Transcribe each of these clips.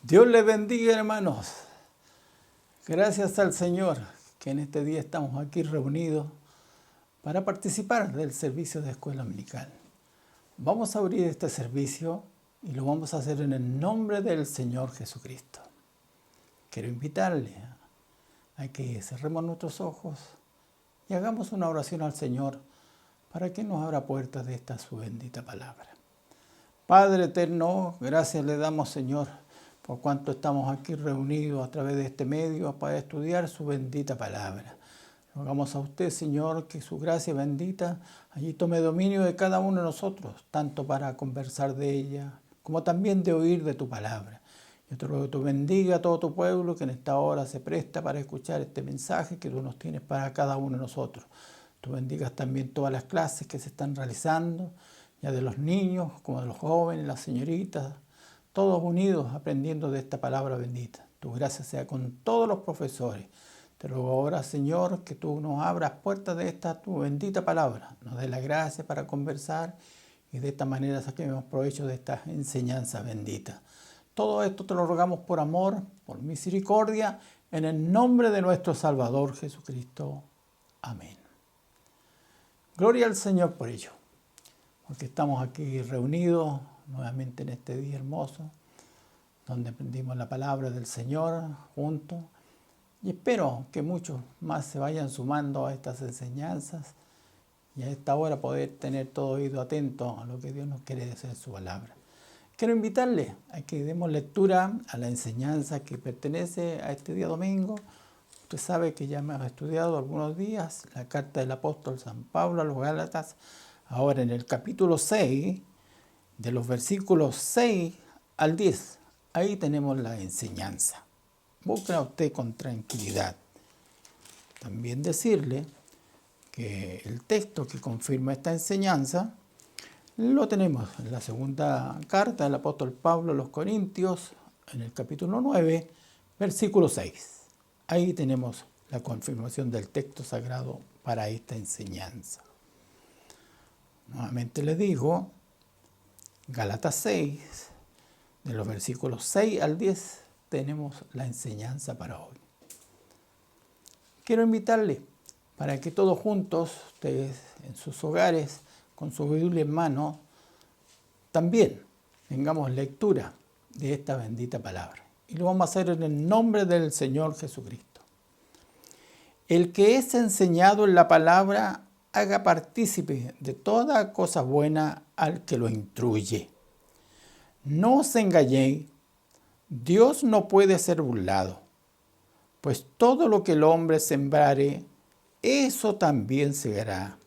Dios les bendiga, hermanos. Gracias al Señor que en este día estamos aquí reunidos para participar del servicio de escuela dominical. Vamos a abrir este servicio y lo vamos a hacer en el nombre del Señor Jesucristo. Quiero invitarle a que cerremos nuestros ojos y hagamos una oración al Señor para que nos abra puertas de esta su bendita palabra. Padre eterno, gracias le damos, Señor, por cuanto estamos aquí reunidos a través de este medio para estudiar su bendita palabra. Rogamos a usted, Señor, que su gracia bendita allí tome dominio de cada uno de nosotros, tanto para conversar de ella, como también de oír de tu palabra. Yo te ruego que tú bendiga a todo tu pueblo que en esta hora se presta para escuchar este mensaje que tú nos tienes para cada uno de nosotros. Tú bendigas también todas las clases que se están realizando, ya de los niños como de los jóvenes, las señoritas, todos unidos aprendiendo de esta palabra bendita. Tu gracia sea con todos los profesores. Te ruego ahora, Señor, que tú nos abras puertas de esta tu bendita palabra. Nos dé la gracia para conversar y de esta manera saquemos provecho de esta enseñanza bendita. Todo esto te lo rogamos por amor, por misericordia, en el nombre de nuestro Salvador Jesucristo. Amén. Gloria al Señor por ello, porque estamos aquí reunidos nuevamente en este día hermoso, donde aprendimos la palabra del Señor juntos, y espero que muchos más se vayan sumando a estas enseñanzas y a esta hora poder tener todo oído atento a lo que Dios nos quiere decir en su palabra. Quiero invitarle a que demos lectura a la enseñanza que pertenece a este día domingo. Usted sabe que ya hemos estudiado algunos días la carta del apóstol San Pablo a los Gálatas. Ahora en el capítulo 6, de los versículos 6 al 10, ahí tenemos la enseñanza. Búsquela usted con tranquilidad. También decirle que el texto que confirma esta enseñanza lo tenemos en la segunda carta del apóstol Pablo a los Corintios, en el capítulo 9, versículo 6. Ahí tenemos la confirmación del texto sagrado para esta enseñanza. Nuevamente les digo, Gálatas 6, de los versículos 6 al 10, tenemos la enseñanza para hoy. Quiero invitarle para que todos juntos, ustedes en sus hogares, con su Biblia en mano, también tengamos lectura de esta bendita palabra. Y lo vamos a hacer en el nombre del Señor Jesucristo. El que es enseñado en la palabra, haga partícipe de toda cosa buena al que lo instruye. No os engañéis, Dios no puede ser burlado, pues todo lo que el hombre sembrare, eso también segará.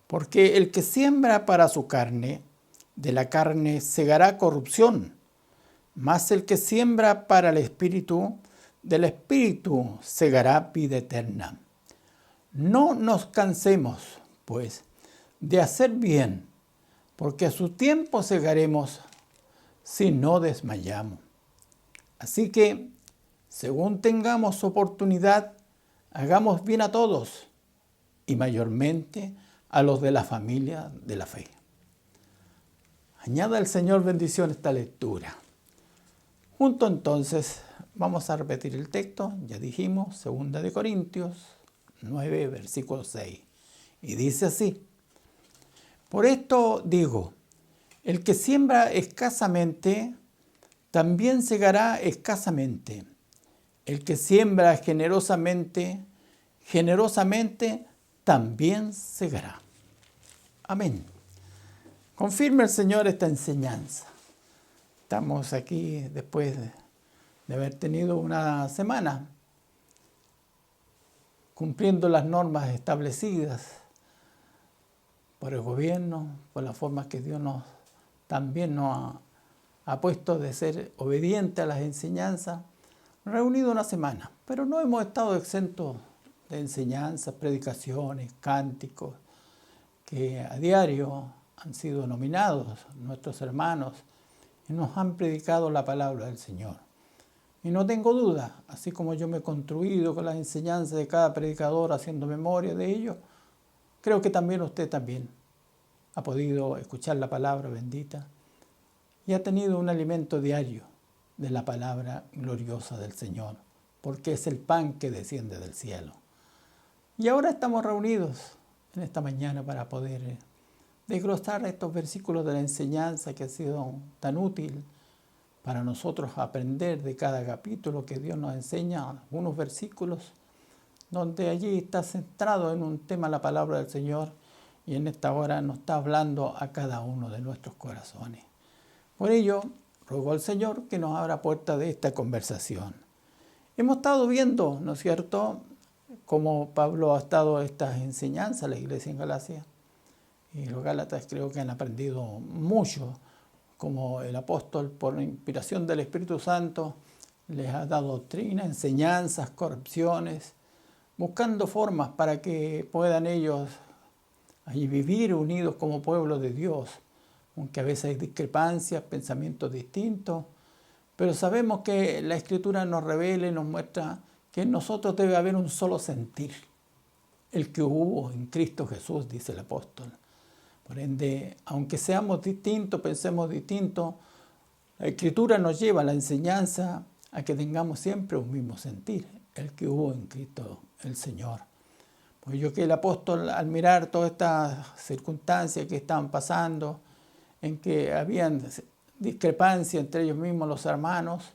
Porque el que siembra para su carne, de la carne segará corrupción, mas el que siembra para el Espíritu, del Espíritu segará vida eterna. No nos cansemos, pues, de hacer bien, porque a su tiempo segaremos si no desmayamos. Así que, según tengamos oportunidad, hagamos bien a todos, y mayormente a los de la familia de la fe. Añada el Señor bendición a esta lectura. Junto entonces vamos a repetir el texto, ya dijimos, 2 Corintios 9, versículo 6. Y dice así: por esto digo, el que siembra escasamente, también segará escasamente. El que siembra generosamente, generosamente también segará. Amén. Confirma el Señor esta enseñanza. Estamos aquí después de haber tenido una semana cumpliendo las normas establecidas por el gobierno, por las formas que Dios también nos ha puesto de ser obediente a las enseñanzas. Reunido una semana, pero no hemos estado exentos de enseñanzas, predicaciones, cánticos, que a diario han sido nominados nuestros hermanos y nos han predicado la palabra del Señor. Y no tengo duda, así como yo me he construido con las enseñanzas de cada predicador haciendo memoria de ello, creo que también usted también ha podido escuchar la palabra bendita y ha tenido un alimento diario de la palabra gloriosa del Señor, porque es el pan que desciende del cielo. Y ahora estamos reunidos en esta mañana para poder desglosar estos versículos de la enseñanza que ha sido tan útil para nosotros aprender de cada capítulo que Dios nos enseña, algunos versículos donde allí está centrado en un tema la palabra del Señor y en esta hora nos está hablando a cada uno de nuestros corazones. Por ello, ruego al Señor que nos abra puerta de esta conversación. Hemos estado viendo, ¿no es cierto?, cómo Pablo ha estado estas enseñanzas a la iglesia en Galacia. Y los Gálatas creo que han aprendido mucho, como el apóstol, por la inspiración del Espíritu Santo, les ha dado doctrina, enseñanzas, correcciones, buscando formas para que puedan ellos allí vivir unidos como pueblo de Dios, aunque a veces hay discrepancias, pensamientos distintos, pero sabemos que la Escritura nos revela y nos muestra que en nosotros debe haber un solo sentir, el que hubo en Cristo Jesús, dice el apóstol. Por ende, aunque seamos distintos, pensemos distintos, la Escritura nos lleva a la enseñanza a que tengamos siempre un mismo sentir, el que hubo en Cristo el Señor. Pues yo que el apóstol, al mirar todas estas circunstancias que estaban pasando, en que habían discrepancia entre ellos mismos los hermanos,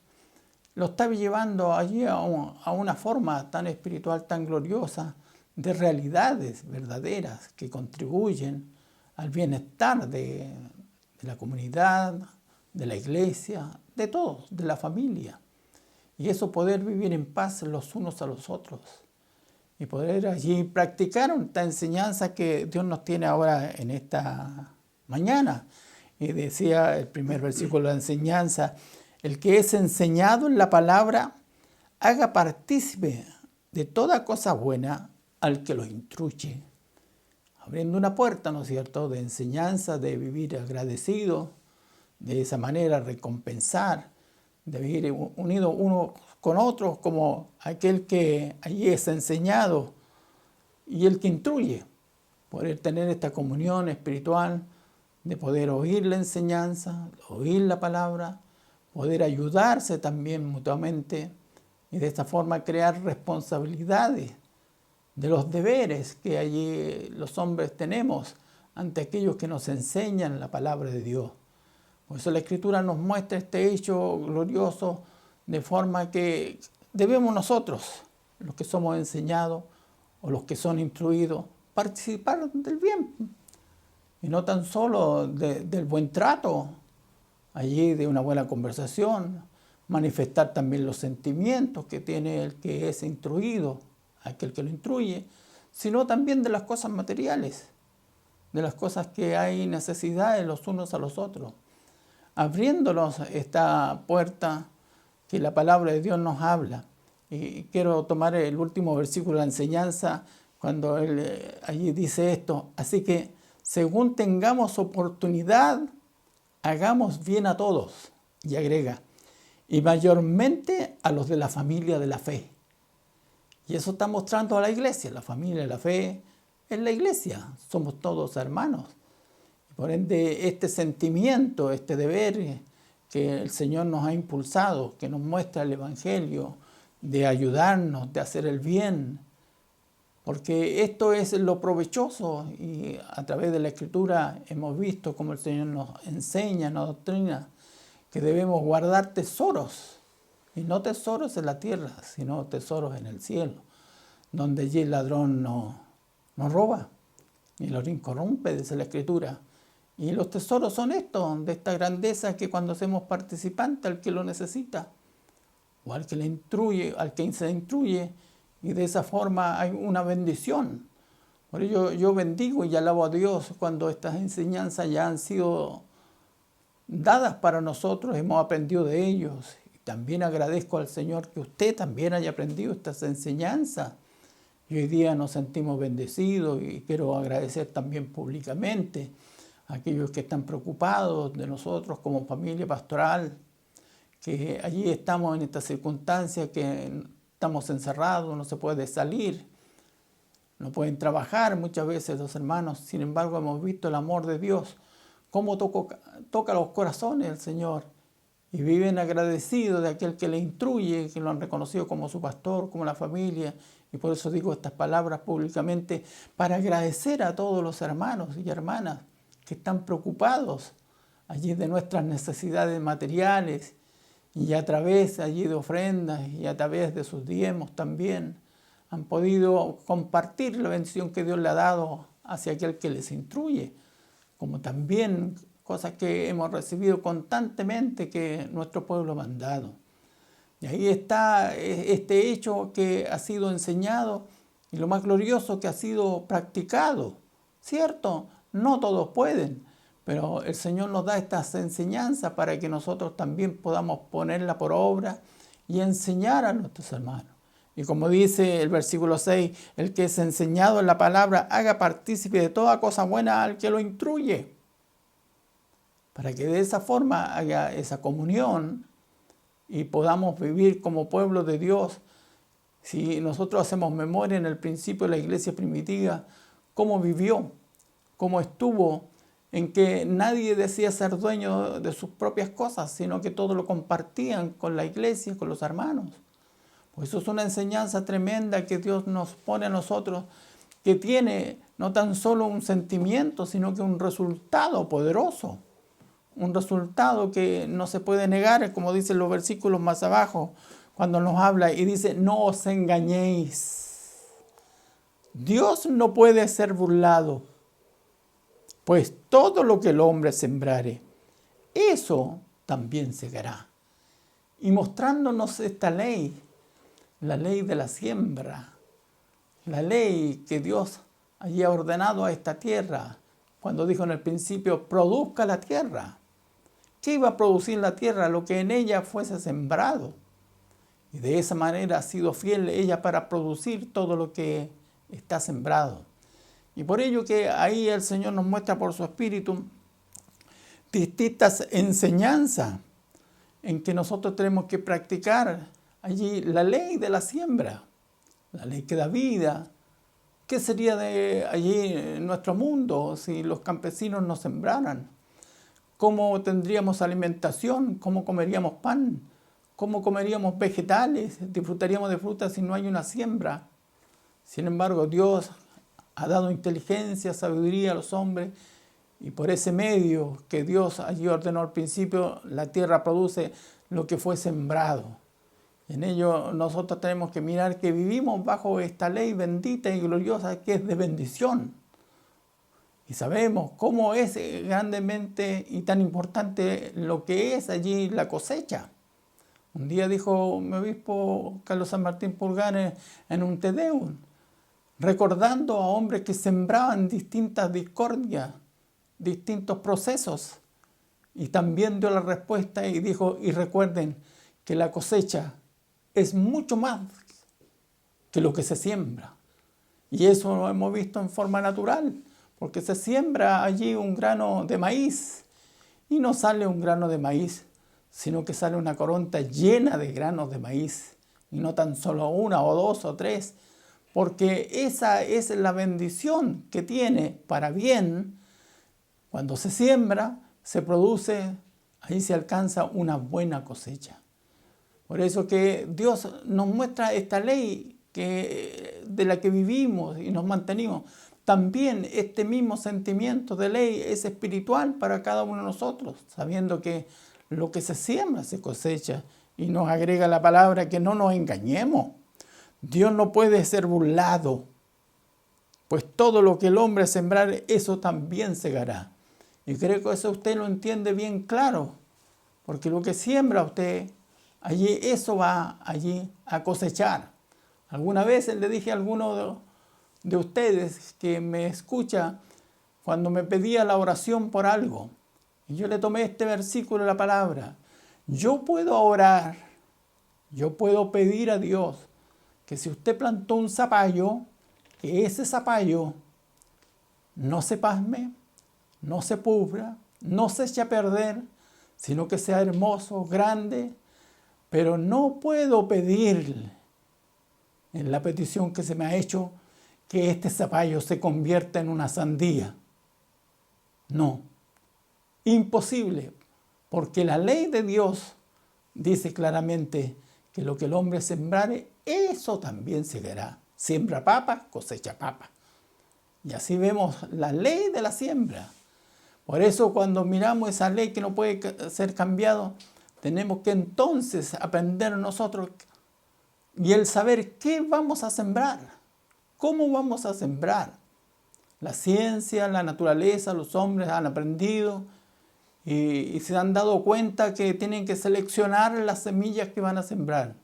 lo estaba llevando allí a una forma tan espiritual, tan gloriosa, de realidades verdaderas que contribuyen al bienestar de la comunidad, de la iglesia, de todos, de la familia. Y eso poder vivir en paz los unos a los otros. Y poder allí practicar esta enseñanza que Dios nos tiene ahora en esta mañana. Y decía el primer versículo de la enseñanza, el que es enseñado en la palabra, haga partícipe de toda cosa buena al que lo instruye. Abriendo una puerta, ¿no es cierto?, de enseñanza, de vivir agradecido, de esa manera recompensar, de vivir unidos unos con otros como aquel que allí es enseñado y el que instruye. Poder tener esta comunión espiritual, de poder oír la enseñanza, oír la palabra, poder ayudarse también mutuamente y de esta forma crear responsabilidades de los deberes que allí los hombres tenemos ante aquellos que nos enseñan la palabra de Dios. Por eso la Escritura nos muestra este hecho glorioso de forma que debemos nosotros, los que somos enseñados o los que son instruidos, participar del bien y no tan solo del buen trato, allí de una buena conversación, manifestar también los sentimientos que tiene el que es instruido, aquel que lo instruye, sino también de las cosas materiales, de las cosas que hay necesidades los unos a los otros, abriéndonos esta puerta que la palabra de Dios nos habla. Y quiero tomar el último versículo de la enseñanza cuando él allí dice esto, así que según tengamos oportunidad, hagamos bien a todos, y agrega, y mayormente a los de la familia de la fe. Y eso está mostrando a la iglesia, la familia de la fe es la iglesia, somos todos hermanos. Por ende, este sentimiento, este deber que el Señor nos ha impulsado, que nos muestra el Evangelio, de ayudarnos, de hacer el bien, porque esto es lo provechoso y a través de la Escritura hemos visto cómo el Señor nos enseña, nos doctrina, que debemos guardar tesoros, y no tesoros en la tierra, sino tesoros en el cielo, donde allí el ladrón no roba, ni lo incorrompe, dice la Escritura. Y los tesoros son estos, de esta grandeza que cuando hacemos participantes al que lo necesita, o al que le instruye, al que se instruye, y de esa forma hay una bendición. Por ello yo bendigo y alabo a Dios cuando estas enseñanzas ya han sido dadas para nosotros, hemos aprendido de ellos. Y también agradezco al Señor que usted también haya aprendido estas enseñanzas. Y hoy día nos sentimos bendecidos y quiero agradecer también públicamente a aquellos que están preocupados de nosotros como familia pastoral, que allí estamos en esta circunstancia que estamos encerrados, no se puede salir, no pueden trabajar muchas veces los hermanos. Sin embargo, hemos visto el amor de Dios, cómo toca los corazones del Señor y viven agradecidos de aquel que les instruye, que lo han reconocido como su pastor, como la familia. Y por eso digo estas palabras públicamente, para agradecer a todos los hermanos y hermanas que están preocupados allí de nuestras necesidades materiales y a través allí de ofrendas y a través de sus diezmos también han podido compartir la bendición que Dios le ha dado hacia aquel que les instruye, como también cosas que hemos recibido constantemente que nuestro pueblo ha mandado. Y ahí está este hecho que ha sido enseñado y lo más glorioso que ha sido practicado, ¿cierto? No todos pueden, pero el Señor nos da estas enseñanzas para que nosotros también podamos ponerla por obra y enseñar a nuestros hermanos. Y como dice el versículo 6, el que es enseñado en la palabra haga partícipe de toda cosa buena al que lo instruye, para que de esa forma haya esa comunión y podamos vivir como pueblo de Dios. Si nosotros hacemos memoria en el principio de la iglesia primitiva, cómo vivió, cómo estuvo, en que nadie decía ser dueño de sus propias cosas, sino que todo lo compartían con la iglesia, con los hermanos. Pues eso es una enseñanza tremenda que Dios nos pone a nosotros, que tiene no tan solo un sentimiento, sino que un resultado poderoso. Un resultado que no se puede negar, como dicen los versículos más abajo, cuando nos habla y dice, no os engañéis. Dios no puede ser burlado, pues todo lo que el hombre sembrare, eso también segará. Y mostrándonos esta ley, la ley de la siembra, la ley que Dios había ordenado a esta tierra, cuando dijo en el principio, produzca la tierra. ¿Qué iba a producir la tierra? Lo que en ella fuese sembrado. Y de esa manera ha sido fiel ella para producir todo lo que está sembrado. Y por ello que ahí el Señor nos muestra por su Espíritu distintas enseñanzas en que nosotros tenemos que practicar allí la ley de la siembra, la ley que da vida. ¿Qué sería de allí en nuestro mundo si los campesinos no sembraran? ¿Cómo tendríamos alimentación? ¿Cómo comeríamos pan? ¿Cómo comeríamos vegetales? ¿Disfrutaríamos de frutas si no hay una siembra? Sin embargo, Dios ha dado inteligencia, sabiduría a los hombres y por ese medio que Dios allí ordenó al principio, la tierra produce lo que fue sembrado. En ello nosotros tenemos que mirar que vivimos bajo esta ley bendita y gloriosa que es de bendición. Y sabemos cómo es grandemente y tan importante lo que es allí la cosecha. Un día dijo mi obispo Carlos San Martín Pulgar en un Te Deum, recordando a hombres que sembraban distintas discordias, distintos procesos. Y también dio la respuesta y dijo, y recuerden que la cosecha es mucho más que lo que se siembra. Y eso lo hemos visto en forma natural. Porque se siembra allí un grano de maíz y no sale un grano de maíz, sino que sale una coronta llena de granos de maíz. Y no tan solo una o dos o tres, porque esa es la bendición que tiene para bien. Cuando se siembra, se produce, ahí se alcanza una buena cosecha. Por eso que Dios nos muestra esta ley de la que vivimos y nos mantenimos. También este mismo sentimiento de ley es espiritual para cada uno de nosotros, sabiendo que lo que se siembra se cosecha. Y nos agrega la palabra que no nos engañemos. Dios no puede ser burlado, pues todo lo que el hombre sembrar, eso también segará. Y creo que eso usted lo entiende bien claro, porque lo que siembra usted, allí eso va allí a cosechar. Alguna vez le dije a alguno de ustedes que me escucha cuando me pedía la oración por algo. Y yo le tomé este versículo de la palabra. Yo puedo orar, yo puedo pedir a Dios que si usted plantó un zapallo, que ese zapallo no se pasme, no se pudra, no se eche a perder, sino que sea hermoso, grande. Pero no puedo pedir en la petición que se me ha hecho que este zapallo se convierta en una sandía. No, imposible, porque la ley de Dios dice claramente que lo que el hombre sembrare, eso también segará. Siembra papa, cosecha papa. Y así vemos la ley de la siembra. Por eso cuando miramos esa ley que no puede ser cambiado, tenemos que entonces aprender nosotros y el saber qué vamos a sembrar, cómo vamos a sembrar. La ciencia, la naturaleza, los hombres han aprendido y se han dado cuenta que tienen que seleccionar las semillas que van a sembrar.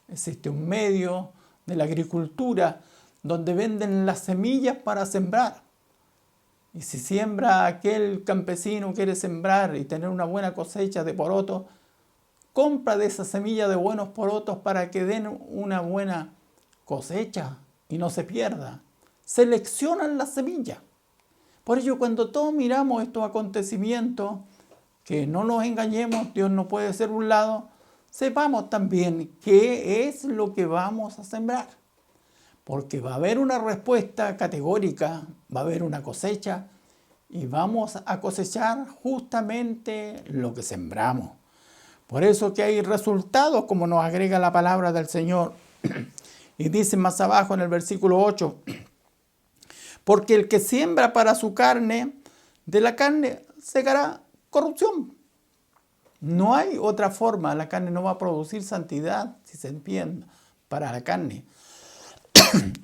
Existe un medio de la agricultura donde venden las semillas para sembrar. Y si siembra aquel campesino quiere sembrar y tener una buena cosecha de porotos, compra de esa semilla de buenos porotos para que den una buena cosecha y no se pierda. Seleccionan la semilla. Por ello, cuando todos miramos estos acontecimientos, que no nos engañemos, Dios no puede ser burlado, sepamos también qué es lo que vamos a sembrar. Porque va a haber una respuesta categórica, va a haber una cosecha y vamos a cosechar justamente lo que sembramos. Por eso que hay resultados, como nos agrega la palabra del Señor. Y dice más abajo en el versículo 8, porque el que siembra para su carne, de la carne segará corrupción. No hay otra forma, la carne no va a producir santidad, si se entiende, para la carne.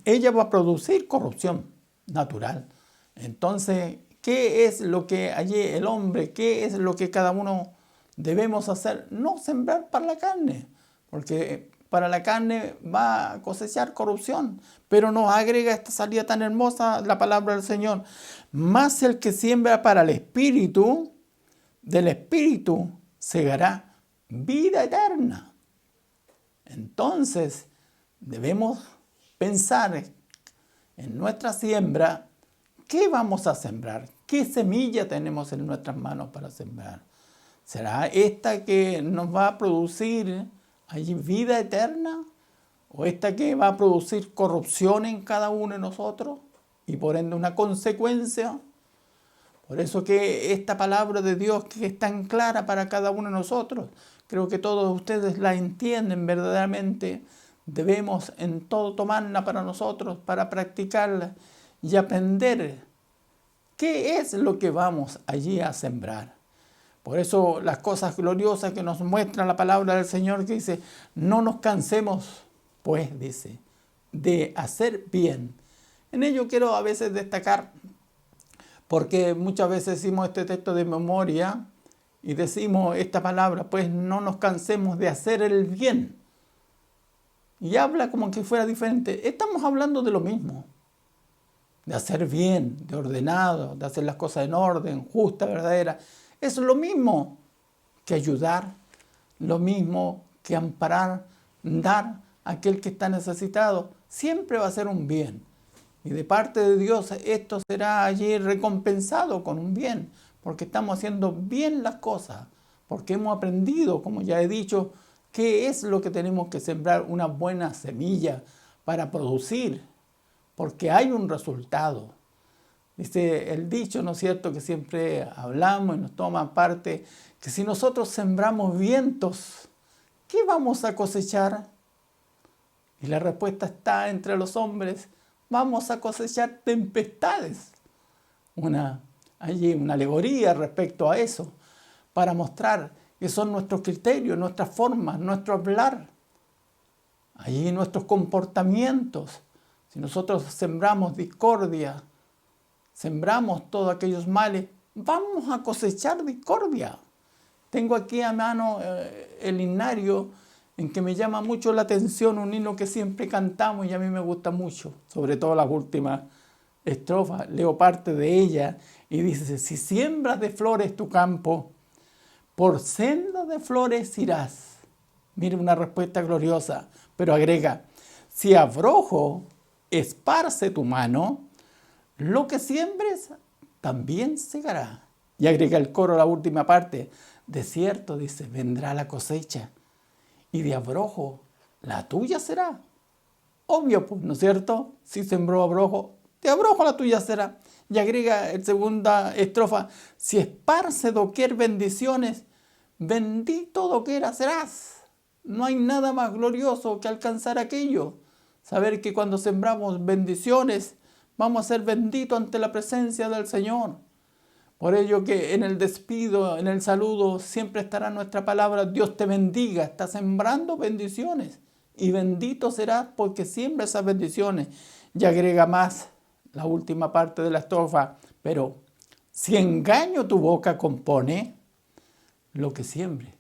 Ella va a producir corrupción natural. Entonces, ¿qué es lo que allí el hombre, qué es lo que cada uno debemos hacer? No sembrar para la carne, porque para la carne va a cosechar corrupción. Pero nos agrega esta salida tan hermosa la palabra del Señor. Más el que siembra para el Espíritu, del Espíritu segará vida eterna. Entonces, debemos pensar en nuestra siembra, ¿qué vamos a sembrar? ¿Qué semilla tenemos en nuestras manos para sembrar? ¿Será esta que nos va a producir allí vida eterna? ¿O esta que va a producir corrupción en cada uno de nosotros? Y por ende una consecuencia. Por eso que esta palabra de Dios que es tan clara para cada uno de nosotros, creo que todos ustedes la entienden verdaderamente. Debemos en todo tomarla para nosotros, para practicarla y aprender qué es lo que vamos allí a sembrar. Por eso las cosas gloriosas que nos muestra la palabra del Señor que dice, no nos cansemos, pues, dice, de hacer bien. En ello quiero a veces destacar, porque muchas veces decimos este texto de memoria y decimos esta palabra, pues no nos cansemos de hacer el bien. Y habla como que fuera diferente. Estamos hablando de lo mismo. De hacer bien, de ordenado, de hacer las cosas en orden, justa, verdadera. Es lo mismo que ayudar, lo mismo que amparar, dar a aquel que está necesitado. Siempre va a ser un bien. Y de parte de Dios esto será allí recompensado con un bien. Porque estamos haciendo bien las cosas. Porque hemos aprendido, como ya he dicho, ¿qué es lo que tenemos que sembrar? Una buena semilla para producir, porque hay un resultado. Dice el dicho, ¿no es cierto?, que siempre hablamos y nos toma parte, que si nosotros sembramos vientos, ¿qué vamos a cosechar? Y la respuesta está entre los hombres, vamos a cosechar tempestades. Allí una alegoría respecto a eso, para mostrar que son nuestros criterios, nuestras formas, nuestro hablar, allí nuestros comportamientos. Si nosotros sembramos discordia, sembramos todos aquellos males, vamos a cosechar discordia. Tengo aquí a mano el himnario en que me llama mucho la atención, un himno que siempre cantamos y a mí me gusta mucho, sobre todo las últimas estrofas. Leo parte de ella y dice, si siembras de flores tu campo, por senda de flores irás. Mire una respuesta gloriosa, pero agrega, si abrojo esparce tu mano, lo que siembres también segará. Y agrega el coro la última parte, de cierto, dice, vendrá la cosecha, y de abrojo la tuya será. Obvio, pues, ¿no es cierto? Si sembró abrojo, de abrojo la tuya será. Y agrega en segunda estrofa, si esparce doquier bendiciones, bendito doquiera serás. No hay nada más glorioso que alcanzar aquello. Saber que cuando sembramos bendiciones, vamos a ser benditos ante la presencia del Señor. Por ello que en el despido, en el saludo, siempre estará nuestra palabra, Dios te bendiga, está sembrando bendiciones. Y bendito serás porque siembra esas bendiciones. Y agrega más la última parte de la estrofa, pero si engaño tu boca compone, lo que siembre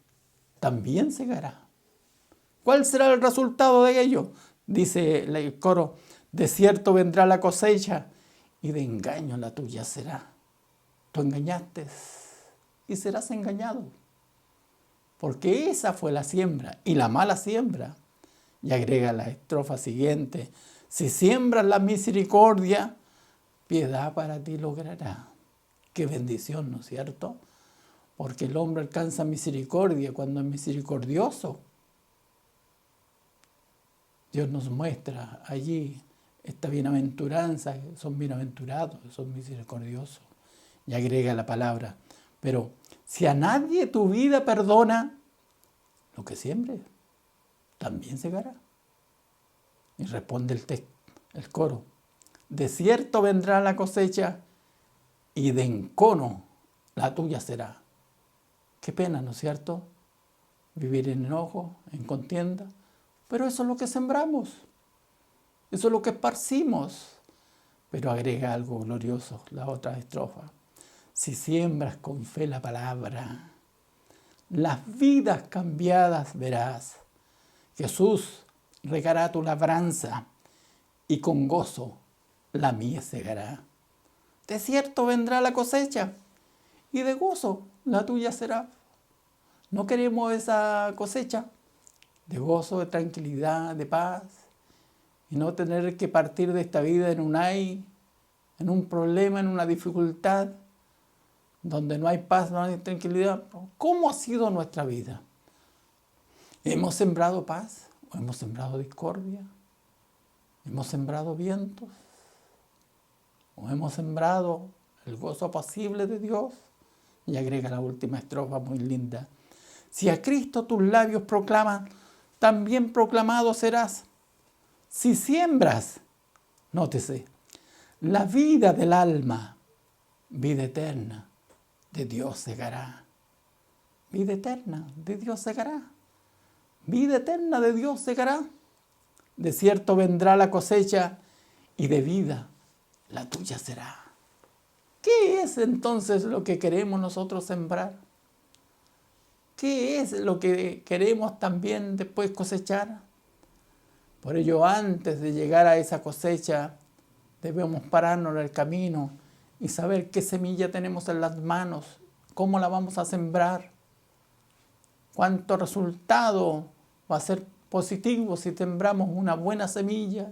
también segará. ¿Cuál será el resultado de ello? Dice el coro, de cierto vendrá la cosecha y de engaño la tuya será. Tú engañaste y serás engañado. Porque esa fue la siembra y la mala siembra. Y agrega la estrofa siguiente, si siembras la misericordia, piedad para ti logrará. Qué bendición, ¿no es cierto? Porque el hombre alcanza misericordia cuando es misericordioso. Dios nos muestra allí esta bienaventuranza, son bienaventurados, son misericordiosos. Y agrega la palabra, pero si a nadie tu vida perdona, lo que siembre también segará. Y responde el coro, de cierto vendrá la cosecha y de encono la tuya será. Qué pena, ¿no es cierto? Vivir en enojo, en contienda, pero eso es lo que sembramos, eso es lo que esparcimos. Pero agrega algo glorioso, la otra estrofa. Si siembras con fe la palabra, las vidas cambiadas verás. Jesús regará tu labranza y con gozo la mies segará. De cierto vendrá la cosecha y de gozo la tuya será. No queremos esa cosecha de gozo, de tranquilidad, de paz y no tener que partir de esta vida en un problema, en una dificultad, donde no hay paz, no hay tranquilidad. ¿Cómo ha sido nuestra vida? ¿Hemos sembrado paz o hemos sembrado discordia? ¿Hemos sembrado vientos? ¿O hemos sembrado el gozo apacible de Dios? Y agrega la última estrofa muy linda. Si a Cristo tus labios proclaman, también proclamado serás. Si siembras, nótese, la vida del alma, vida eterna, de Dios segará. Vida eterna, de Dios segará. Vida eterna de Dios segará. De cierto vendrá la cosecha y de vida la tuya será. ¿Qué es entonces lo que queremos nosotros sembrar? ¿Qué es lo que queremos también después cosechar? Por ello, antes de llegar a esa cosecha, debemos pararnos en el camino y saber qué semilla tenemos en las manos, cómo la vamos a sembrar, cuánto resultado va a ser positivo si sembramos una buena semilla.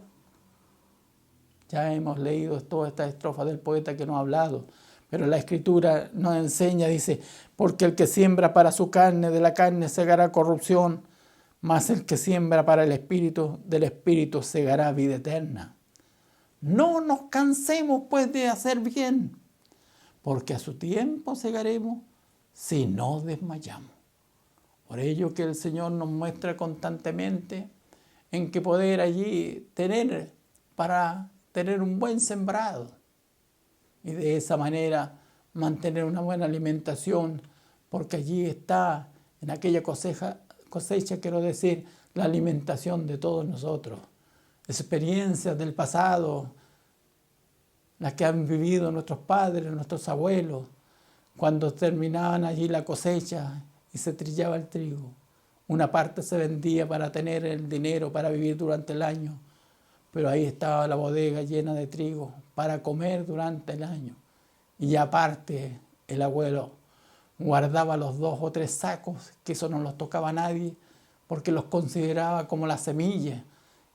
Ya hemos leído toda esta estrofa del poeta que nos ha hablado, pero la Escritura nos enseña, dice, porque el que siembra para su carne, de la carne segará corrupción, mas el que siembra para el Espíritu, del Espíritu segará vida eterna. No nos cansemos pues de hacer bien, porque a su tiempo segaremos si no desmayamos. Por ello que el Señor nos muestra constantemente en que poder allí tener para tener un buen sembrado y de esa manera mantener una buena alimentación, porque allí está en aquella cosecha quiero decir, la alimentación de todos nosotros. Experiencias del pasado, las que han vivido nuestros padres, nuestros abuelos, cuando terminaban allí la cosecha y se trillaba el trigo. Una parte se vendía para tener el dinero para vivir durante el año, pero ahí estaba la bodega llena de trigo para comer durante el año. Y aparte el abuelo guardaba los 2 o 3 sacos, que eso no los tocaba a nadie, porque los consideraba como la semilla.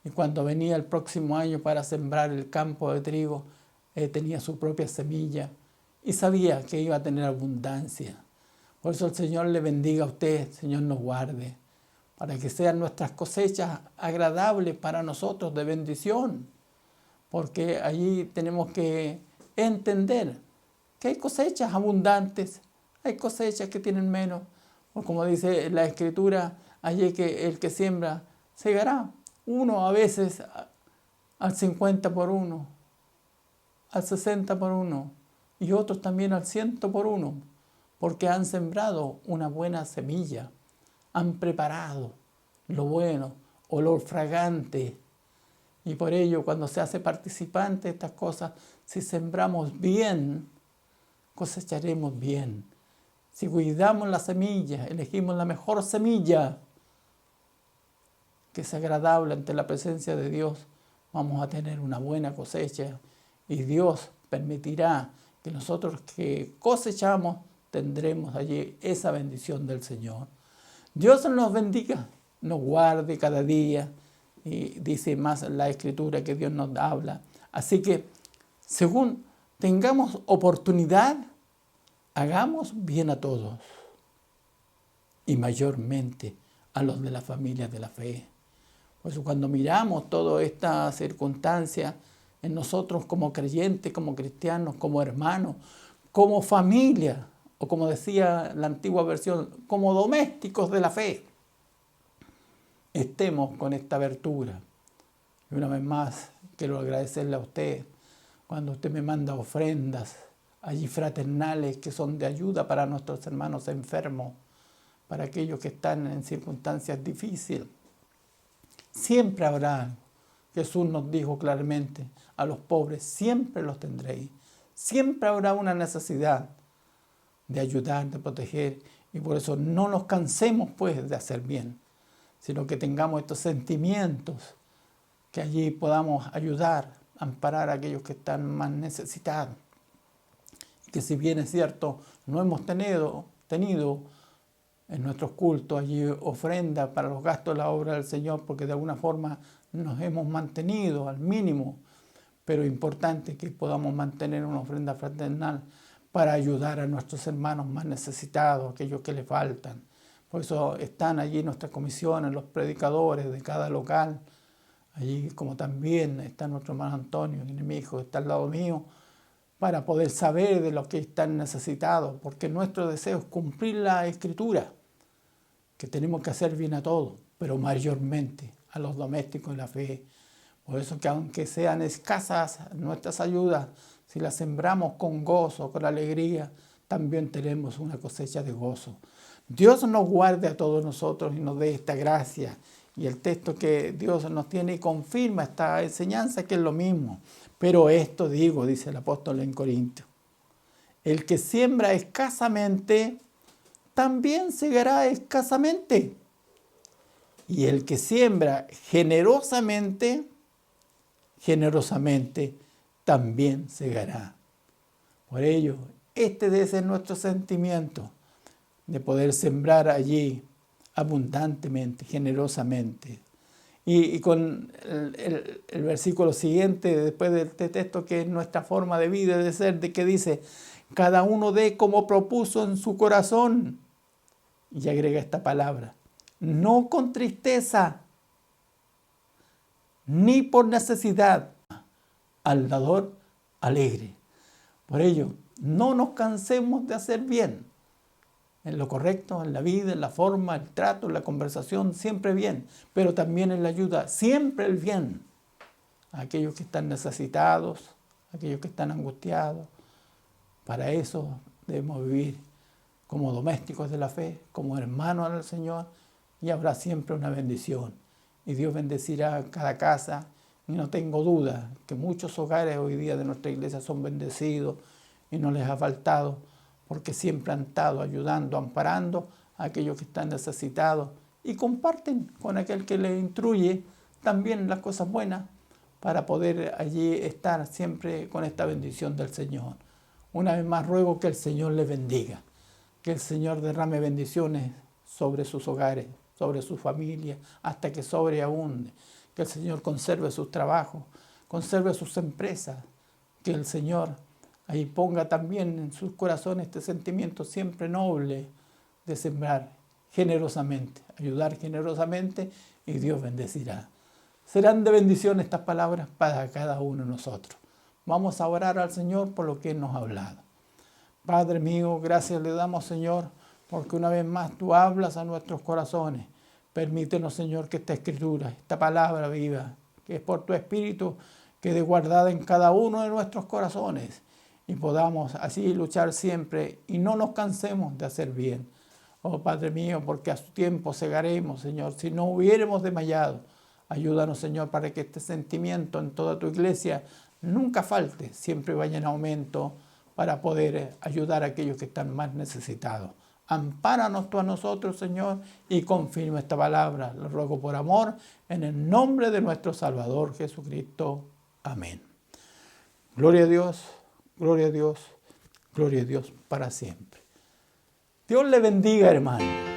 Y cuando venía el próximo año para sembrar el campo de trigo, tenía su propia semilla y sabía que iba a tener abundancia. Por eso el Señor le bendiga a usted, el Señor nos guarde, para que sean nuestras cosechas agradables para nosotros, de bendición. Porque allí tenemos que entender que hay cosechas abundantes, hay cosechas que tienen menos, O como dice la Escritura, allí que el que siembra segará. Uno a veces al 50 por uno, al 60 por uno, y otros también al 100 por uno, porque han sembrado una buena semilla, han preparado lo bueno, olor fragante. Y por ello, cuando se hace participante de estas cosas, si sembramos bien, cosecharemos bien. Si cuidamos la semilla, elegimos la mejor semilla, que es agradable ante la presencia de Dios, vamos a tener una buena cosecha. Y Dios permitirá que nosotros que cosechamos, tendremos allí esa bendición del Señor. Dios nos bendiga, nos guarde cada día. Y dice más la Escritura que Dios nos habla. Así que, según tengamos oportunidad, hagamos bien a todos. Y mayormente a los de la familia de la fe. Por eso cuando miramos toda esta circunstancia en nosotros como creyentes, como cristianos, como hermanos, como familia, o como decía la antigua versión, como domésticos de la fe, estemos con esta abertura. Y una vez más, quiero agradecerle a usted cuando usted me manda ofrendas allí fraternales que son de ayuda para nuestros hermanos enfermos, para aquellos que están en circunstancias difíciles. Siempre habrá, Jesús nos dijo claramente, a los pobres siempre los tendréis. Siempre habrá una necesidad de ayudar, de proteger, y por eso no nos cansemos pues de hacer bien, sino que tengamos estos sentimientos, que allí podamos ayudar, amparar a aquellos que están más necesitados. Que si bien es cierto, no hemos tenido en nuestros cultos allí ofrenda para los gastos de la obra del Señor, porque de alguna forma nos hemos mantenido al mínimo, pero es importante que podamos mantener una ofrenda fraternal para ayudar a nuestros hermanos más necesitados, aquellos que les faltan. Por eso están allí nuestras comisiones, los predicadores de cada local, allí como también está nuestro hermano Antonio, mi hijo que está al lado mío, para poder saber de los que están necesitados, porque nuestro deseo es cumplir la Escritura, que tenemos que hacer bien a todos, pero mayormente a los domésticos de la fe. Por eso que aunque sean escasas nuestras ayudas, si las sembramos con gozo, con alegría, también tenemos una cosecha de gozo. Dios nos guarde a todos nosotros y nos dé esta gracia. Y el texto que Dios nos tiene y confirma esta enseñanza que es lo mismo. Pero esto digo, dice el apóstol en Corintios, el que siembra escasamente, también segará escasamente. Y el que siembra generosamente, generosamente también segará. Por ello, este debe ser nuestro sentimiento, de poder sembrar allí abundantemente, generosamente. Y con el versículo siguiente, después de este texto, que es nuestra forma de vida, de ser, de que dice, cada uno dé como propuso en su corazón. Y agrega esta palabra, no con tristeza, ni por necesidad, al dador alegre. Por ello, no nos cansemos de hacer bien, en lo correcto, en la vida, en la forma, el trato, en la conversación, siempre bien, pero también en la ayuda, siempre el bien, a aquellos que están necesitados, a aquellos que están angustiados. Para eso debemos vivir como domésticos de la fe, como hermanos al Señor, y habrá siempre una bendición. Y Dios bendecirá cada casa, y no tengo duda que muchos hogares hoy día de nuestra iglesia son bendecidos y no les ha faltado, porque siempre han estado ayudando, amparando a aquellos que están necesitados y comparten con aquel que les instruye también las cosas buenas para poder allí estar siempre con esta bendición del Señor. Una vez más ruego que el Señor les bendiga, que el Señor derrame bendiciones sobre sus hogares, sobre sus familias, hasta que sobreabunde, que el Señor conserve sus trabajos, conserve sus empresas, que el Señor ahí ponga también en sus corazones este sentimiento siempre noble de sembrar generosamente, ayudar generosamente, y Dios bendecirá. Serán de bendición estas palabras para cada uno de nosotros. Vamos a orar al Señor por lo que Él nos ha hablado. Padre mío, gracias le damos, Señor, porque una vez más tú hablas a nuestros corazones. Permítenos, Señor, que esta escritura, esta palabra viva, que es por tu Espíritu, quede guardada en cada uno de nuestros corazones y podamos así luchar siempre y no nos cansemos de hacer bien. Oh Padre mío, porque a su tiempo segaremos, Señor, si no hubiéramos desmayado. Ayúdanos, Señor, para que este sentimiento en toda tu iglesia nunca falte, siempre vaya en aumento para poder ayudar a aquellos que están más necesitados. Ampáranos tú a nosotros, Señor, y confirma esta palabra. Lo ruego por amor, en el nombre de nuestro Salvador Jesucristo. Amén. Gloria a Dios, gloria a Dios, gloria a Dios para siempre. Dios le bendiga, hermano.